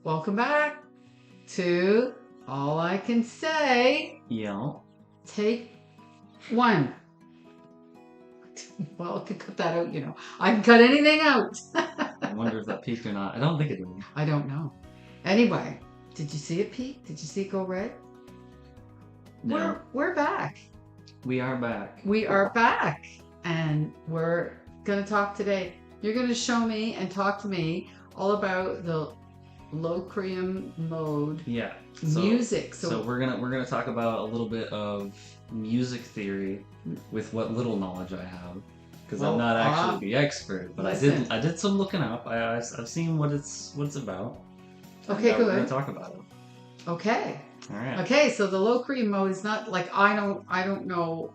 welcome back to All I Can Say. Yeah. Take 1. Well, I could cut that out, you know. I can cut anything out. I wonder if that peaked or not. I don't think it did. I don't know. Anyway, did you see it peak? Did you see it go red? No. We're back. We are back. We are back. And we're going to talk today. You're going to show me and talk to me all about the Locrian Mode music. So we're gonna talk about a little bit of music theory with what little knowledge I have, because I'm not actually the expert, but I did some looking up. I've seen what it's about. Okay, good. We're gonna talk about it. Okay. All right. Okay, so the Locrian Mode is not like I don't know.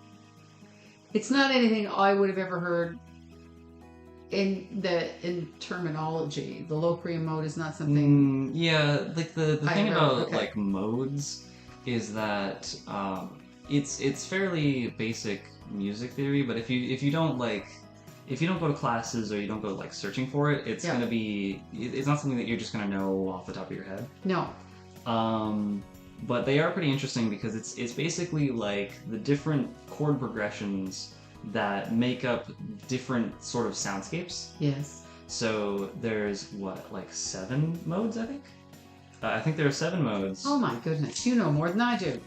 It's not anything I would have ever heard. In terminology, the Locrian Mode is not something. Yeah, like the thing about like modes is that it's fairly basic music theory, but if you don't go to classes or you don't go like searching for it, it's gonna be it's not something that you're just gonna know off the top of your head. No. But they are pretty interesting because it's basically like the different chord progressions that make up different sort of soundscapes. Yes. So there's like 7 modes, I think? I think there are 7 modes. Oh my goodness, you know more than I do.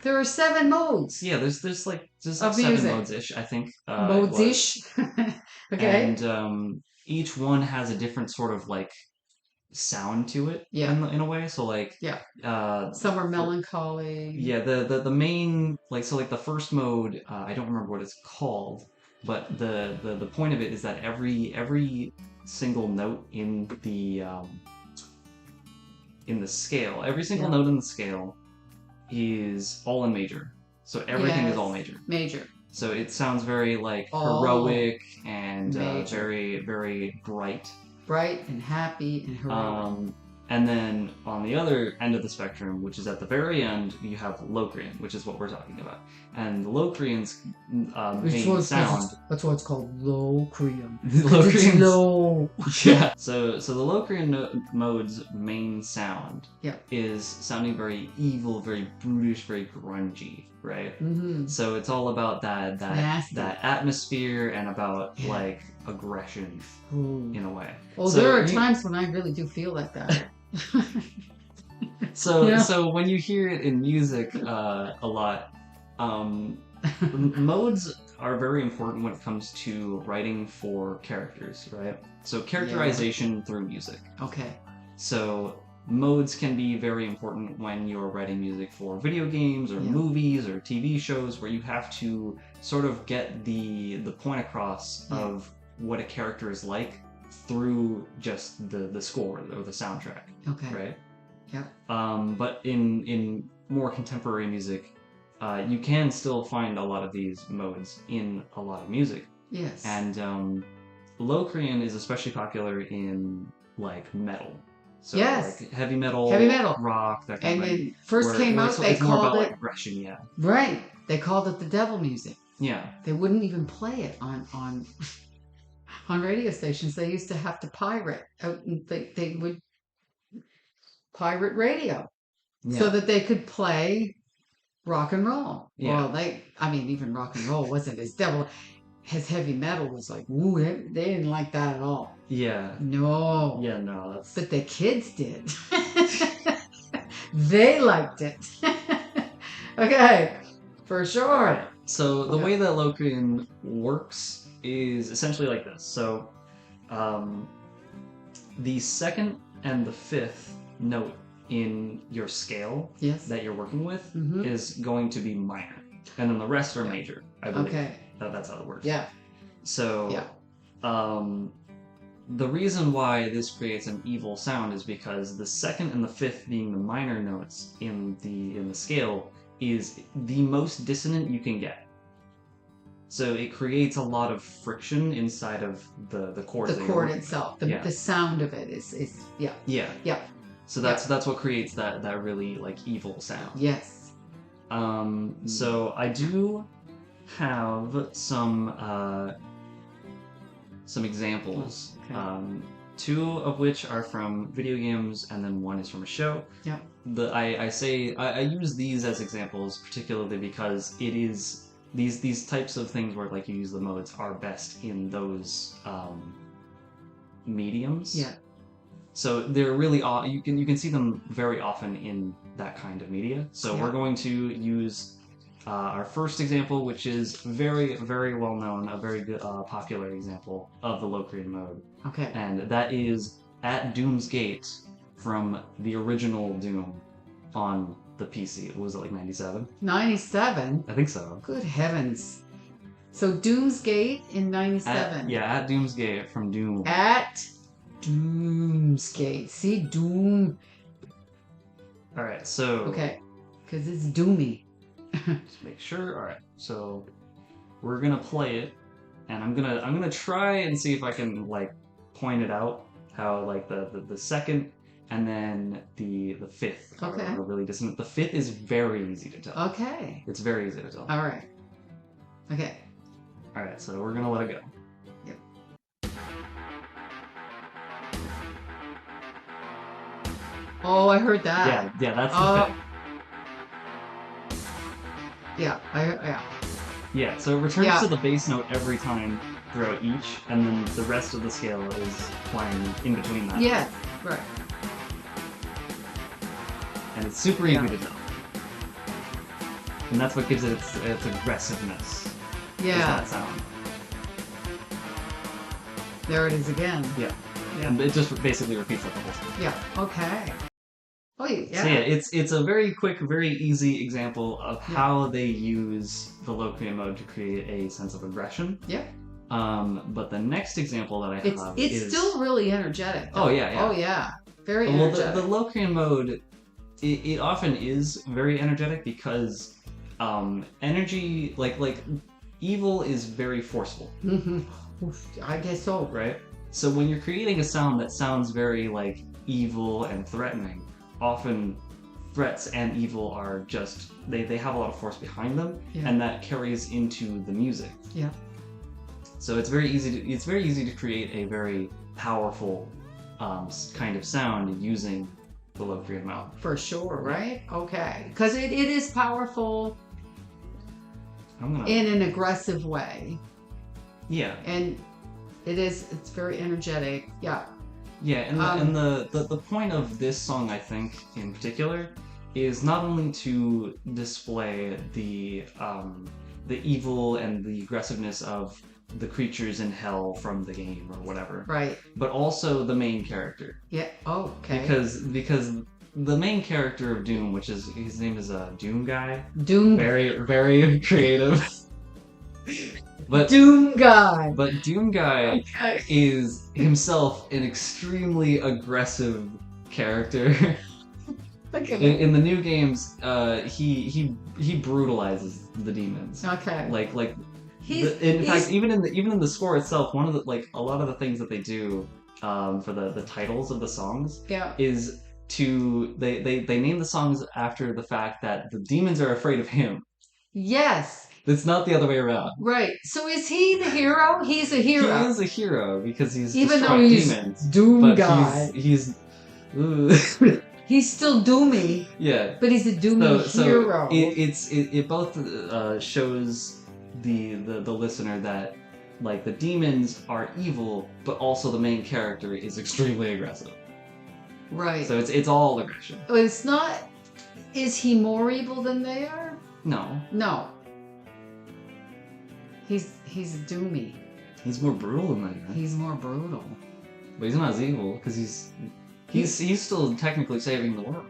There are 7 modes. Yeah, there's like 7 modes-ish, I think. Modes-ish? Okay. And each one has a different sort of like sound to it in a way. So like some are melancholy. Yeah, the main like the first mode, I don't remember what it's called, but the point of it is that every single note in the scale, every single note in the scale is all in major. So everything is all major. Major. So it sounds very like heroic and very, very bright. Bright and happy and heroic. And then on the other end of the spectrum, which is at the very end, you have Locrian, which is what we're talking about. And the Locrian's main sound. That's why it's called Locrian. Locrian's low. Yeah. So the Locrian mode's main sound is sounding very evil, very brutish, very grungy, right? Mm-hmm. So it's all about that atmosphere and about like aggression in a way. Well, so there are times when I really do feel like that. So when you hear it in music a lot, modes are very important when it comes to writing for characters, right? So characterization through music. Okay. So modes can be very important when you're writing music for video games or movies or TV shows, where you have to sort of get the point across of what a character is like through just the score or the soundtrack. Okay. Right? Yeah. But in more contemporary music, you can still find a lot of these modes in a lot of music. Yes. And Locrian is especially popular in like metal. So like heavy metal, rock, that kind of thing. And it first came out, they called it like aggression, Right. They called it the devil music. Yeah. They wouldn't even play it on radio stations. They used to have to pirate. They would pirate radio so that they could play rock and roll. Yeah. Well, even rock and roll wasn't as devil. His heavy metal was like, woo, they didn't like that at all. Yeah. No. Yeah, no. That's... But the kids did. They liked it. Okay, for sure. Right. So the way that Locrian works is essentially like this. So the second and the 5th note in your scale that you're working with is going to be minor. And then the rest are major, I believe. Okay. That's how it works. Yeah. So the reason why this creates an evil sound is because the 2nd and the 5th, being the minor notes in the scale, is the most dissonant you can get. So it creates a lot of friction inside of the chord. The chord itself, the sound of it is yeah. So that's what creates that really like evil sound. Yes. So I do have some examples 2 of which are from video games, and then 1 is from a show. Yeah. I use these as examples particularly because it is these types of things where like you use the modes are best in those mediums. Yeah. So they're really you can see them very often in that kind of media. So we're going to use our first example, which is very, very well known, a very good, popular example of the Locrian mode. Okay. And that is at Doom's Gate from the original Doom on the PC. Was it like 97? 97? I think so. Good heavens. So Doom's Gate in 97. At Doom's Gate from Doom. At Doom's Gate. See, Doom. Alright, so... Okay. Because it's doomy. Just make sure. Alright, so we're gonna play it, and I'm gonna try and see if I can like point it out how like the second and then the fifth are really dissonant. The fifth is very easy to tell. Okay. It's very easy to tell. Alright. Okay. Alright, so we're gonna let it go. Yep. Oh, I heard that. Yeah, that's the fifth. Yeah, Yeah, so it returns to the bass note every time throughout each, and then the rest of the scale is playing in between that. Yeah, right. And it's super easy to tell. And that's what gives it its aggressiveness. Yeah. Is that sound. There it is again. Yeah. And it just basically repeats like the whole song. Yeah, okay. Oh, yeah. So yeah, it's a very quick, very easy example of how they use the Locrian mode to create a sense of aggression. Yeah. But the next example that I have is still really energetic. Though. Oh yeah, yeah. Oh yeah. Very energetic. Well, the Locrian mode, it often is very energetic because energy, like evil is very forceful. Mm-hmm. I guess so. Right? So when you're creating a sound that sounds very like evil and threatening, often threats and evil are just they have a lot of force behind them, and that carries into the music. Yeah. So it's very easy to create a very powerful kind of sound using the Locrian mode. For sure, right? Okay, because it is powerful in an aggressive way. Yeah. And it's very energetic. Yeah. Yeah, and the point of this song, I think, in particular, is not only to display the evil and the aggressiveness of the creatures in hell from the game or whatever, right? But also the main character. Yeah. Oh, okay. Because the main character of Doom, which is his name is Doom Guy. Doom. Very very creative. But Doom Guy. But Doom Guy is himself an extremely aggressive character. In the new games, he brutalizes the demons. Okay. In fact, even in the score itself, one of the a lot of the things that they do for the titles of the songs is they name the songs after the fact that the demons are afraid of him. Yes. It's not the other way around. Right. So is he the hero? He's a hero. He is a hero because he's even though he's demons, Doom Guy. He's he's still doomy. Yeah. But he's a doomy hero. It both shows the listener that like the demons are evil, but also the main character is extremely aggressive. Right. So it's all aggression. But it's not. Is he more evil than they are? No. No. He's doomy. He's more brutal than that. Right? He's more brutal. But he's not as evil because he's still technically saving the world.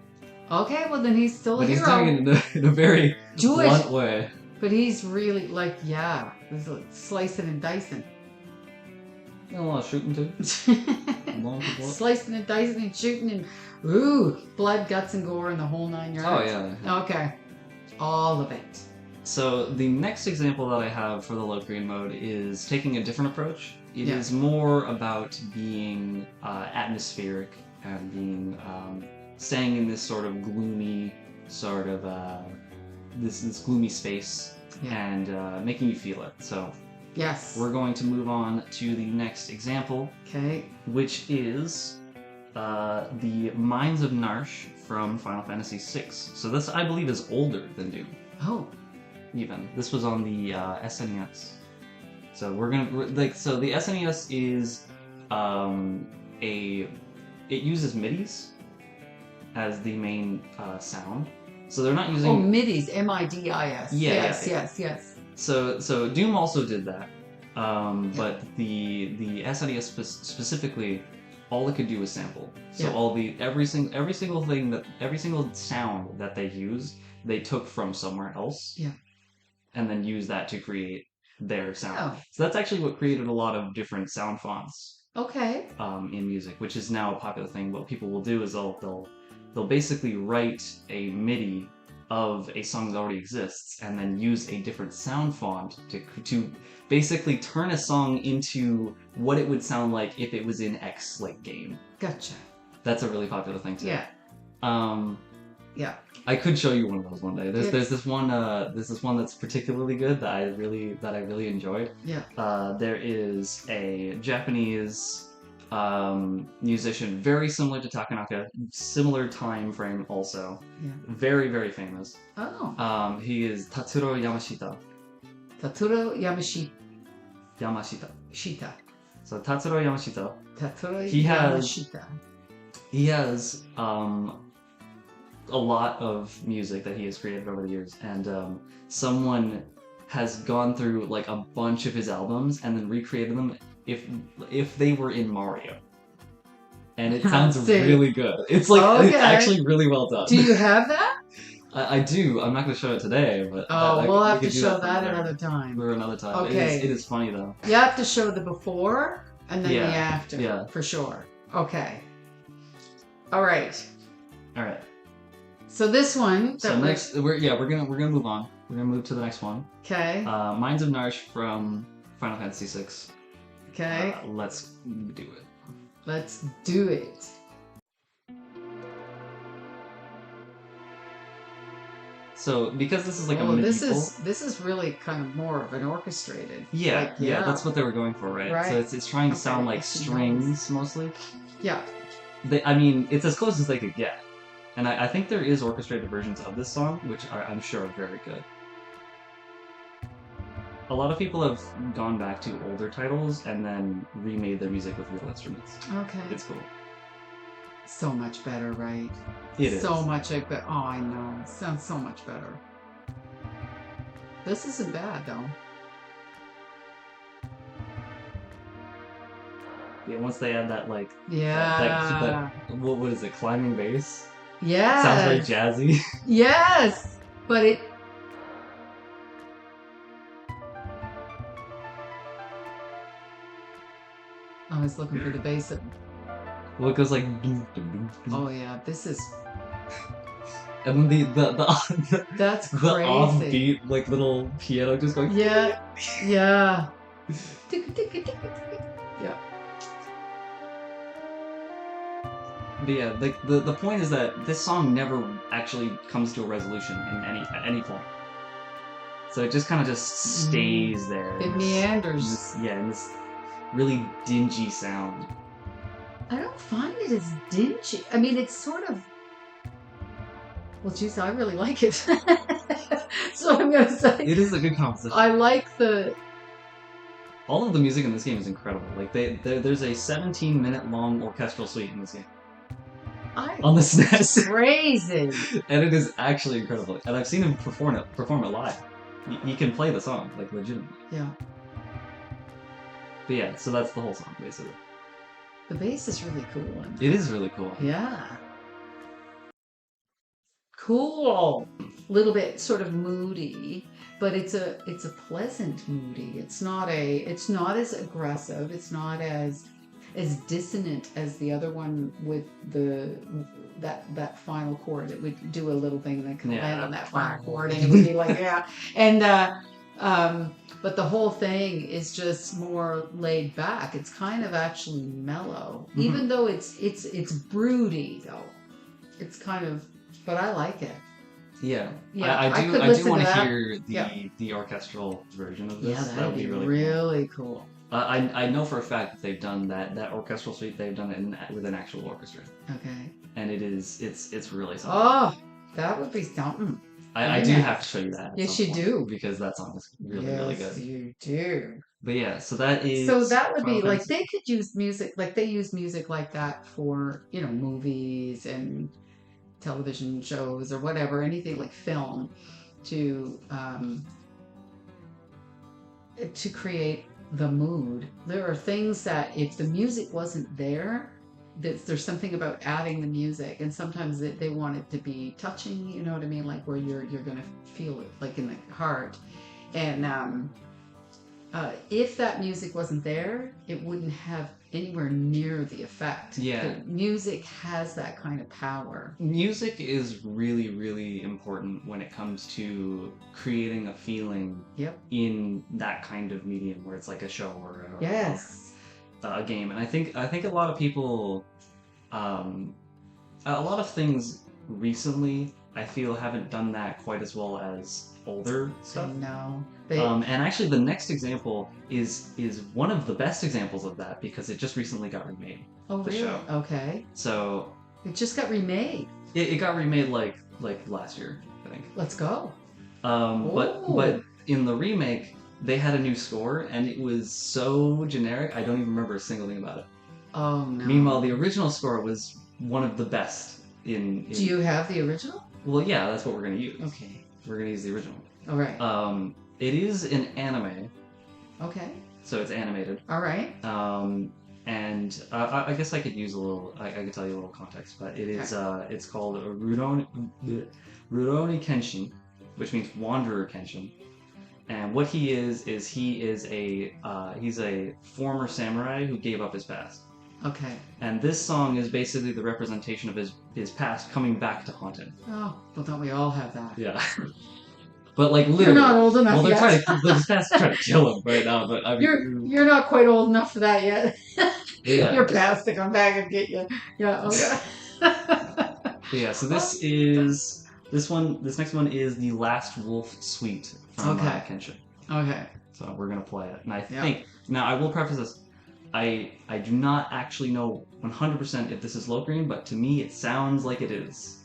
Okay, well then he's still a hero. But he's doing it in a very blunt way. But he's really he's like slicing and dicing. A lot of shooting too. Slicing and dicing and shooting and blood, guts, and gore and the whole 9 yards. Oh yeah. Okay, all of it. So the next example that I have for the Locrian mode is taking a different approach. It is more about being atmospheric and being staying in this sort of gloomy sort of this gloomy space and making you feel it. So Yes. We're going to move on to the next example. Okay. Which is the Mines of Narsh from Final Fantasy VI. So this, I believe, is older than Doom. Oh. Even. This was on the SNES. So so the SNES is it uses MIDIs as the main sound. So they're not using... Oh, MIDIs, M-I-D-I-S. Yeah, Yes. So Doom also did that. But the SNES specifically, all it could do was sample. So every single sound that they used, they took from somewhere else. Yeah. And then used that to create their sound. Oh. So that's actually what created a lot of different sound fonts. Okay. In music, which is now a popular thing. What people will do is they'll basically write a MIDI of a song that already exists and then use a different sound font to basically turn a song into what it would sound like if it was in X game. Gotcha. That's a really popular thing too. Yeah. Yeah. I could show you one of those one day. There's this one that's particularly good that I really enjoyed. Yeah. There is a Japanese musician very similar to Takanaka, similar time frame also. Yeah. Very, very famous. Oh. He is Tatsuro Yamashita. Tatsuro Yamashita. Shita. So Tatsuro Yamashita. Tatsuro Yamashita. He has a lot of music that he has created over the years, and someone has gone through like a bunch of his albums and then recreated them if they were in Mario. And it sounds really good. It's like it's actually really well done. Do you have that? I do. I'm not going to show it today, but we'll have to show that another time. Or another time. Okay. It is funny though. You have to show the before and then the after. Yeah. For sure. Okay. All right. So this one. We're gonna move on. We're gonna move to the next one. Okay. Mines of Narsh from Final Fantasy VI. Okay. Let's do it. Let's do it. So because this is like a medieval... this is really kind of more of an orchestrated. Yeah, that's what they were going for, right? So it's trying to sound like strings mostly. Yeah. I mean, it's as close as they could get. And I think there is orchestrated versions of this song, which I'm sure are very good. A lot of people have gone back to older titles and then remade their music with real instruments. Okay. It's cool. So much better, right? It is. So much better. Oh, I know. It sounds so much better. This isn't bad, though. Yeah, once they add that, like... Yeah. What is it? Climbing bass? Yeah. Sounds very jazzy. Yes! But it... I was looking for the bass. Well, it goes like... Oh, yeah. This is... And then the That's crazy. The offbeat, like, little piano just going... Yeah. Yeah. Yeah. But yeah, the point is that this song never actually comes to a resolution at any point. So it just kind of just stays there. It meanders. In this really dingy sound. I don't find it as dingy. I mean, it's sort of... Well, geez, I really like it. So I'm going to say... It is a good composition. I like the... All of the music in this game is incredible. Like, there's a 17-minute long orchestral suite in this game. On the SNES. Crazy. And it is actually incredible. And I've seen him perform it live. He can play the song, like, legitimately. Yeah. But yeah, so that's the whole song, basically. The bass is really cool. It is really cool. Yeah. Cool. A little bit sort of moody, but it's a pleasant moody. It's not as aggressive. It's not as dissonant as the other one with that final chord. It would do a little thing and then kind of land on that final chord, and it would be like and but the whole thing is just more laid back. It's kind of actually mellow, even though it's broody though. It's kind of, but I like it. Yeah, Yeah, I could do listen to want to that. hear Yeah. the orchestral version of this. Yeah, That would be really cool. really cool. I know for a fact that they've done that orchestral suite. They've done it with an actual orchestra, Okay. and it's really something. Oh, that would be something. I do Nice. have to show you that. At Yes, some you point, do. because that song is really Yes, good. you do. But yeah, so that is. So that would be Final like Fantasy. they could use music, like they use music like that for, movies and television shows or whatever, anything like film to create the mood. There are things that if the music wasn't there, there's something about adding the music, and sometimes they want it to be touching. You know what I mean? Like where you're gonna feel it, like in the heart. And if that music wasn't there, it wouldn't have anywhere near the effect. Yeah. The music has that kind of power. Music is really, really important when it comes to creating a feeling Yep. in that kind of medium where it's like a show or Yes. a game. And I think a lot of people, a lot of things recently, I feel haven't done that quite as well as older stuff. No. And actually, the next example is one of the best examples of that because it just recently got remade. Oh, the really? show. Okay. So It just got remade. it got remade like last year, I think. Let's go. But in the remake, they had a new score, and it was so generic. I don't even remember a single thing about it. Oh no. Meanwhile, the original score was one of the best in. Do you have the original? Well, yeah, that's what we're gonna use. Okay. We're gonna use the original. All right. It is an anime, Okay. so it's animated. All right. And I guess I could use a little. I could tell you a little context, but it is. It's called Rurouni Kenshin, which means Wanderer Kenshin. And what he is he's a former samurai who gave up his past. Okay. And this song is basically the representation of his past coming back to haunt him. Oh, well, don't we all have that? Yeah. But like literally, You're not old enough well, they're yet. his past trying to kill him right now. But I mean, You're not quite old enough for that yet. yeah. Your past to come back and get you. Yeah. Okay. Yeah. So this next one is the Last Wolf Suite from Okay. Kenshin. Okay. So we're gonna play it, and I Yeah. think now I will preface this. I do not actually know 100% if this is Locrian, but to me it sounds like it is.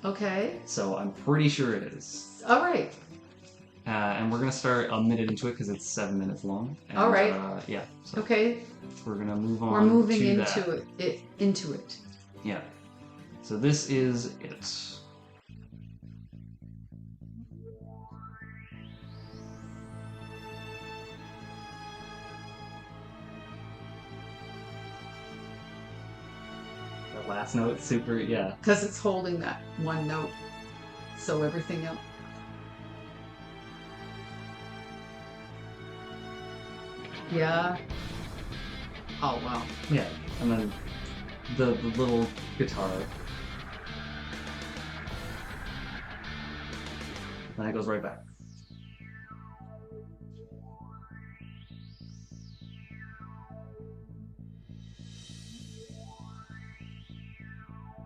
Okay. So I'm pretty sure it is. All right. And we're gonna start a minute into it because it's 7 minutes long. And, All right. Yeah. So Okay. we're gonna move on. We're moving to into that. it. Into it. Yeah. So this is it. The last note, super, yeah. Because it's holding that one note. So everything else. Yeah. Oh wow. Yeah. And then the little guitar. And it goes right back.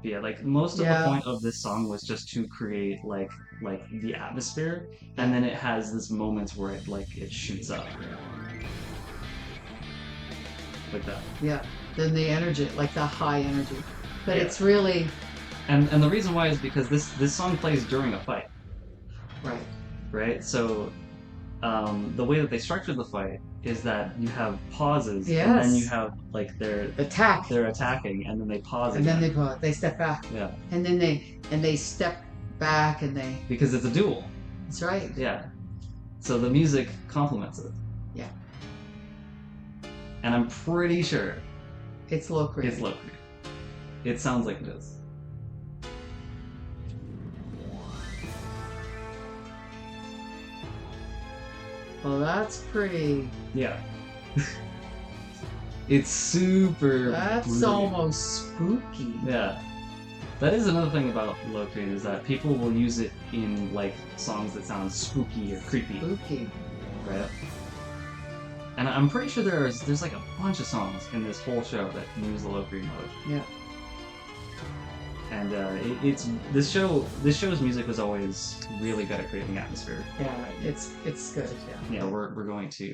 Yeah, like most of the point of this song was just to create like the atmosphere, and then it has this moments where it shoots up. Like that. Yeah. Then the energy, like the high energy. But Yeah. it's really And the reason why is because this song plays during a fight. right. Right? So the way that they structure the fight is that you have pauses, and then you have like they're attacking, and then they pause and again. then they step back. Yeah. And then they step back and they. Because it's a duel. That's right. Yeah. So the music complements it. Yeah. And I'm pretty sure It's Locrian. it's Locrian. It sounds like it is. Well, that's pretty. Yeah. It's super. That's broody. almost spooky. Yeah. That is another thing about Locrian is that people will use it in like songs that sound spooky or creepy, Spooky. right? And I'm pretty sure there's like a bunch of songs in this whole show that use the Locrian mode. Yeah. And it's this show's music was always really good at creating atmosphere. Yeah, it's good. Yeah. Yeah, we're going to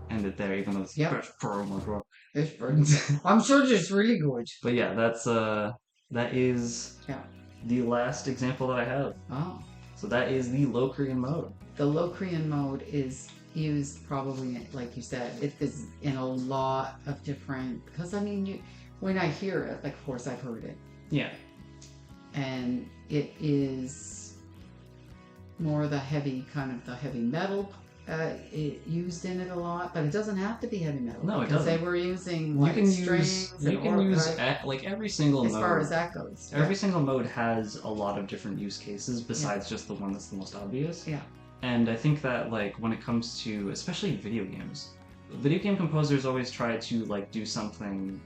end it there, even though it's Yep. best promo, bro. It's pretty. I'm sure it's really good. But yeah, that is Yeah. the last example that I have. Oh. So that is the Locrian mode. The Locrian mode is used probably, like you said, it is in a lot of different. Because I mean, when I hear it, like of course I've heard it, Yeah. and it is more the heavy metal. Used in it a lot, but it doesn't have to be heavy metal. No, it because doesn't. they were using You like can strings. use like every single as mode. far as that goes. Every single mode has a lot of different use cases besides just the one that's the most obvious. Yeah. And I think that like when it comes to especially video games, video game composers always try to like do something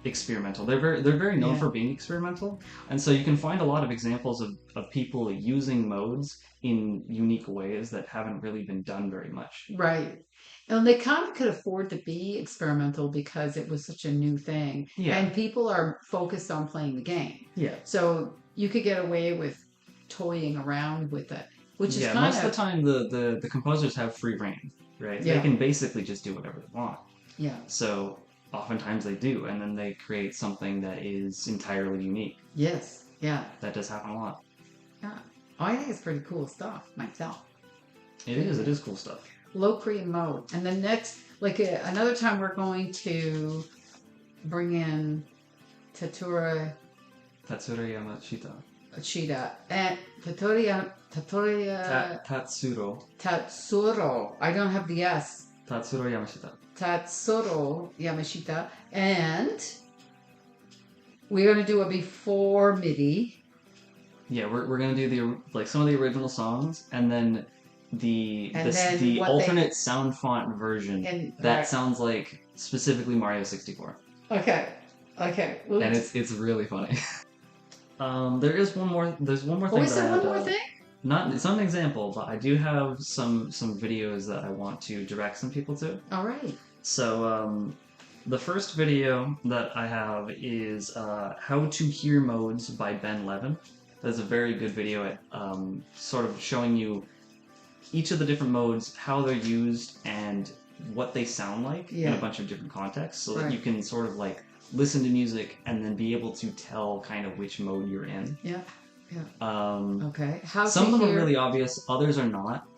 experimental. They're very known for being experimental, and so you can find a lot of examples of people using modes in unique ways that haven't really been done very much. Right. And they kind of could afford to be experimental because it was such a new thing. Yeah. And people are focused on playing the game. Yeah. So you could get away with toying around with it, which is kind most of the time the composers have free reign, right? Yeah. They can basically just do whatever they want. Yeah. So oftentimes they do, and then they create something that is entirely unique. Yes. Yeah. That does happen a lot. Yeah. I think it's pretty cool stuff myself. It is cool stuff. Locrian mode. And the next, another time we're going to bring in Tatsuro Yamashita. Cheetah and Tatsuro. Tatsuro. I don't have the S. Tatsuro Yamashita. Tatsuro Yamashita. And we're going to do a before MIDI. Yeah, we're gonna do some of the original songs, and then the alternate sound font version that sounds like specifically Mario 64. Okay. Oops. And it's really funny. There's one more thing. Oh, is there one more thing? It's not an example, but I do have some videos that I want to direct some people to. All right. So the first video that I have is How to Hear Modes by Ben Levin. That's a very good video at sort of showing you each of the different modes, how they're used, and what they sound like in a bunch of different contexts, so that you can sort of like listen to music and then be able to tell kind of which mode you're in. Yeah. Okay. Some of them are really obvious, others are not.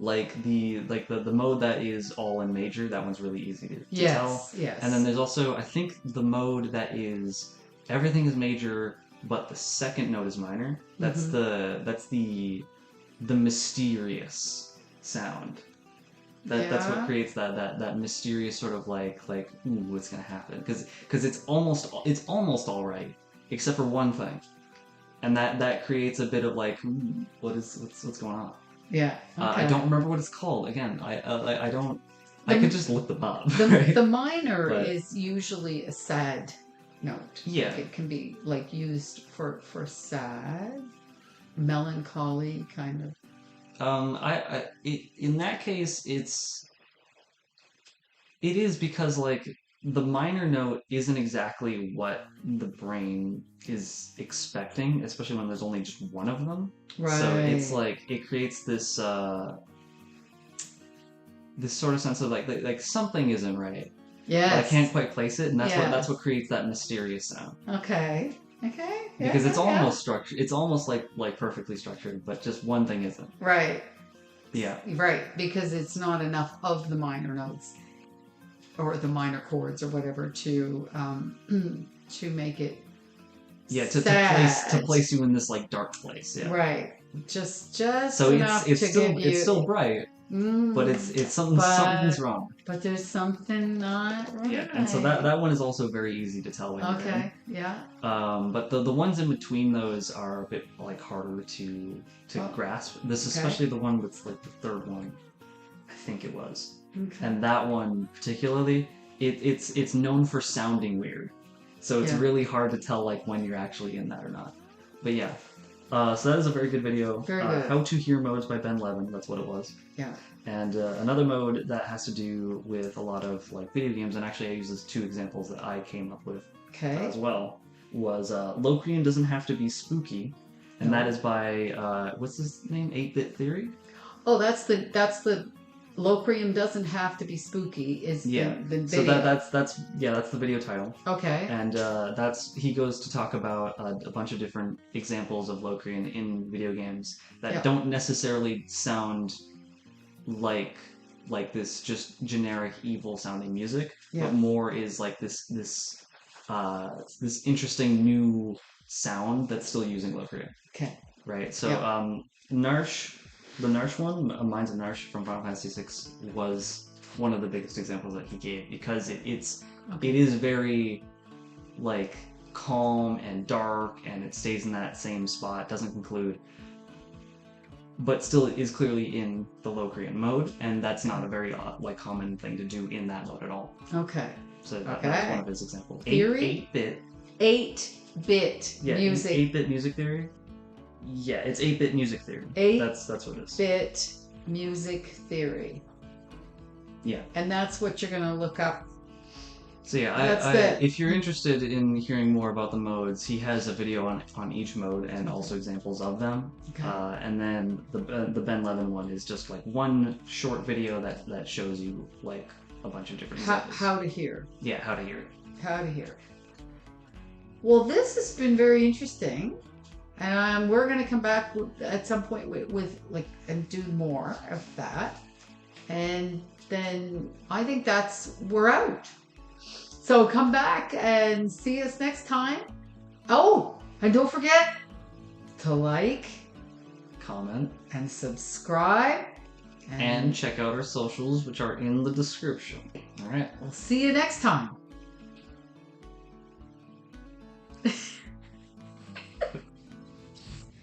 Like the mode that is all in major, that one's really easy to tell. Yes. And then there's also, I think, the mode that is everything is major, but the second note is minor. That's the mysterious sound. That's what creates that mysterious sort of like ooh, what's gonna happen? Because it's almost all right, except for one thing, and that creates a bit of like what's going on. Yeah. Okay. I don't remember what it's called. Again, I don't. I could just look them up. The minor is usually a sad note. Yeah. It can be like used for sad, melancholy kind of. In that case, it is because like the minor note isn't exactly what the brain is expecting, especially when there's only just one of them. Right. So it's like it creates this this sort of sense of like something isn't right. Yes. But I can't quite place it, and that's what creates that mysterious sound. Okay. Because it's almost structured. It's almost like perfectly structured, but just one thing isn't. Right. Yeah. Right, because it's not enough of the minor notes or the minor chords or whatever to make it. Yeah, sad. to place you in this like dark place. Yeah. Right. Just so enough it's to still give you... it's still bright, but it's something's wrong. But there's something not right. Yeah, and so that one is also very easy to tell. Okay. Yeah. But the ones in between those are a bit like harder to grasp. This is especially the one that's like the third one, I think it was. Okay. And that one particularly, it's known for sounding weird, so it's really hard to tell like when you're actually in that or not. But yeah, So that is a very good video. Very good. How to Hear Modes by Ben Levin. That's what it was. Yeah. And another mode that has to do with a lot of like video games, and actually I use those two examples that I came up with Okay. as well, was Locrian Doesn't Have to Be Spooky, and that is by what's his name? 8-Bit Theory. Oh, that's the Locrian Doesn't Have to Be Spooky is the video. So that's the video title. Okay. And he goes to talk about a bunch of different examples of Locrian in video games that don't necessarily sound like this just generic evil sounding music, but more is like this interesting new sound that's still using Locrian. Okay. Right. So Narsh, the Narsh one, Minds of Narsh from Final Fantasy VI, was one of the biggest examples that he gave, because it is very like calm and dark, and it stays in that same spot, doesn't conclude, but still is clearly in the Locrian mode, and that's not a very common thing to do in that mode at all. Okay. So that's one of his examples. Theory? 8-bit. 8-bit music. 8-bit music theory. Yeah, it's 8-bit music theory. That's what it is. 8-bit music theory. Yeah. And that's what you're gonna look up. So if you're interested in hearing more about the modes, he has a video on each mode and also examples of them. Okay. And then the Ben Levin one is just like one short video that shows you like a bunch of different examples. How to hear. Yeah, how to hear it. How to hear. Well, this has been very interesting. We're going to come back at some point with and do more of that. And then I think we're out. So come back and see us next time. Oh, and don't forget to like, comment, and subscribe. And check out our socials, which are in the description. All right. We'll see you next time.